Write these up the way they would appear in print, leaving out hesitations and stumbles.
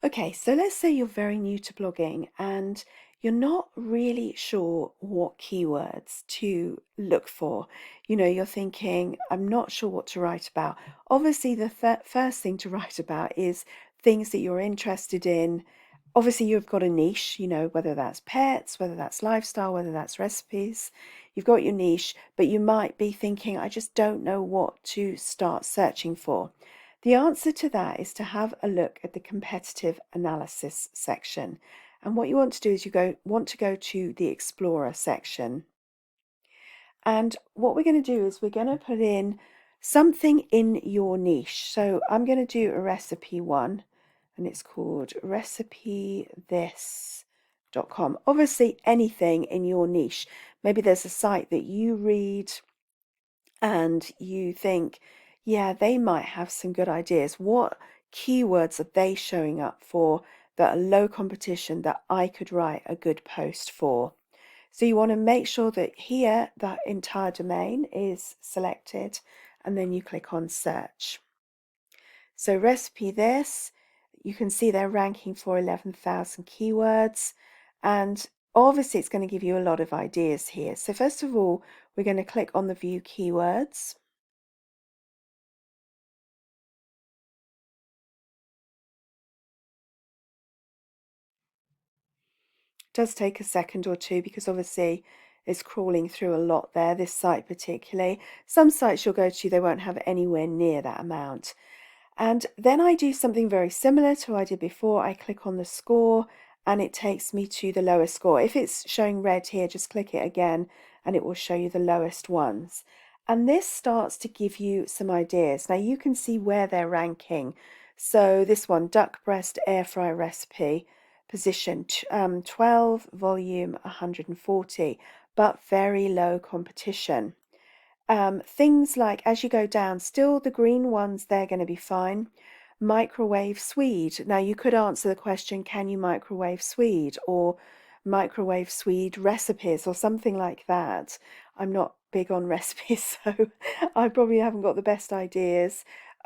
Okay, so let's say you're very new to blogging and you're not really sure what keywords to look for. You're thinking, I'm not sure what to write about. Obviously, the first thing to write about is things that you're interested in. Obviously, you've got a niche, whether that's pets, whether that's lifestyle, whether that's recipes. You've got your niche, but you might be thinking, I just don't know what to start searching for. The answer to that is to have a look at the competitive analysis section. And what you want to do is want to go to the Explorer section. And what we're going to do is we're going to put in something in your niche. So I'm going to do a recipe one, and it's called recipethis.com. Obviously, anything in your niche. Maybe there's a site that you read and you think, yeah, they might have some good ideas. What keywords are they showing up for that are low competition that I could write a good post for? So you want to make sure that here that entire domain is selected, and then you click on search. So recipe this, you can see they're ranking for 11,000 keywords, and obviously it's going to give you a lot of ideas here. So first of all, we're going to click on the view keywords. Does take a second or two because obviously it's crawling through a lot there, this site particularly. Some sites you'll go to, they won't have anywhere near that amount. And then I do something very similar to what I did before. I click on the score and it takes me to the lowest score. If it's showing red here, just click it again and it will show you the lowest ones. And this starts to give you some ideas. Now you can see where they're ranking. So this one, duck breast air fry recipe, position 12, volume 140, but very low competition. Things like, as you go down, still the green ones, they're going to be fine. Microwave Swede. Now, you could answer the question, can you microwave Swede? Or microwave Swede recipes or something like that. I'm not big on recipes, so I probably haven't got the best ideas.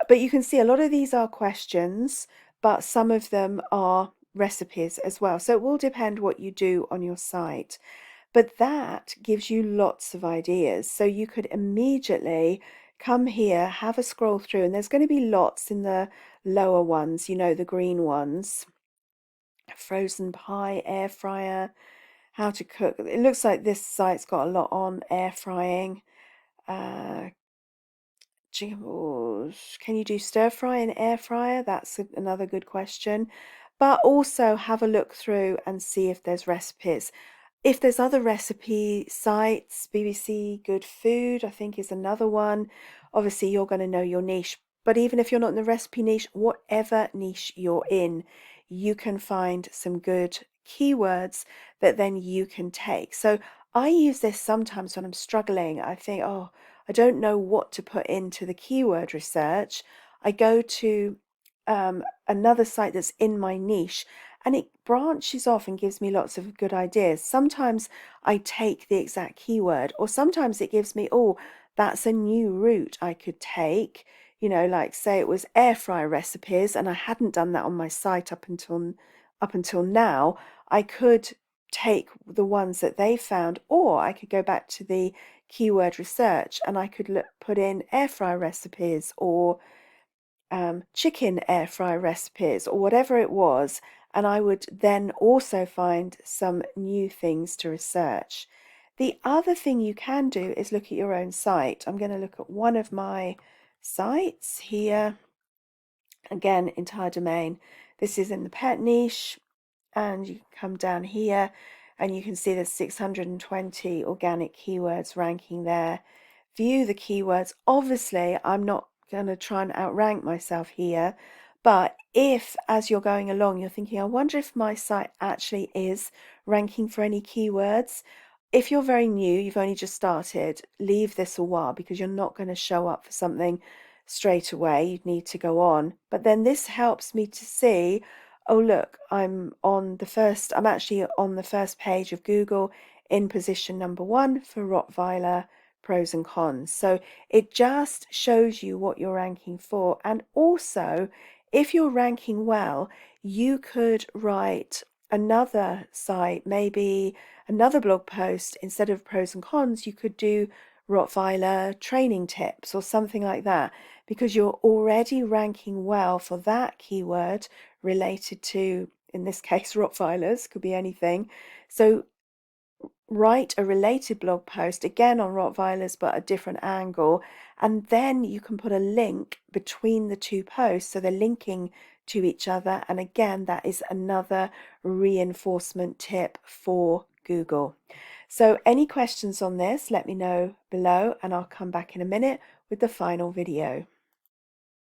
But you can see a lot of these are questions, but some of them are recipes as well. So it will depend what you do on your site. But that gives you lots of ideas. So you could immediately come here, have a scroll through, and there's going to be lots in the lower ones, the green ones. Frozen pie, air fryer, how to cook. It looks like this site's got a lot on air frying. Uh, can you do stir fry in air fryer? That's another good question. But also have a look through and see if there's recipes. If there's other recipe sites, BBC Good Food, I think is another one. Obviously, you're going to know your niche. But even if you're not in the recipe niche, whatever niche you're in, you can find some good keywords that then you can take. So I use this sometimes when I'm struggling. I think, oh, I don't know what to put into the keyword research. I go to another site that's in my niche and it branches off and gives me lots of good ideas. Sometimes I take the exact keyword, or sometimes it gives me, oh, that's a new route I could take. Like say it was air fryer recipes, and I hadn't done that on my site up until now. I could take the ones that they found, or I could go back to the keyword research and I could put in air fryer recipes or chicken air fry recipes or whatever it was, and I would then also find some new things to research. The other thing you can do is look at your own site. I'm going to look at one of my sites here. Again, entire domain. This is in the pet niche, and you can come down here and you can see there's 620 organic keywords ranking there. View the keywords. Obviously, I'm not going to try and outrank myself here, but if as you're going along you're thinking, I wonder if my site actually is ranking for any keywords, if you're very new, you've only just started, leave this a while because you're not going to show up for something straight away. You'd need to go on, but then this helps me to see, oh look, I'm actually on the first page of Google in position number 1 for Rottweiler pros and cons. So it just shows you what you're ranking for, and also If you're ranking well, you could write another site, maybe another blog post. Instead of pros and cons, you could do Rottweiler training tips or something like that, because you're already ranking well for that keyword related to, in this case, Rottweilers, could be anything. So write a related blog post again on Rottweilers but a different angle, and then you can put a link between the two posts so they're linking to each other, and again that is another reinforcement tip for Google. So any questions on this, let me know below and I'll come back in a minute with the final video.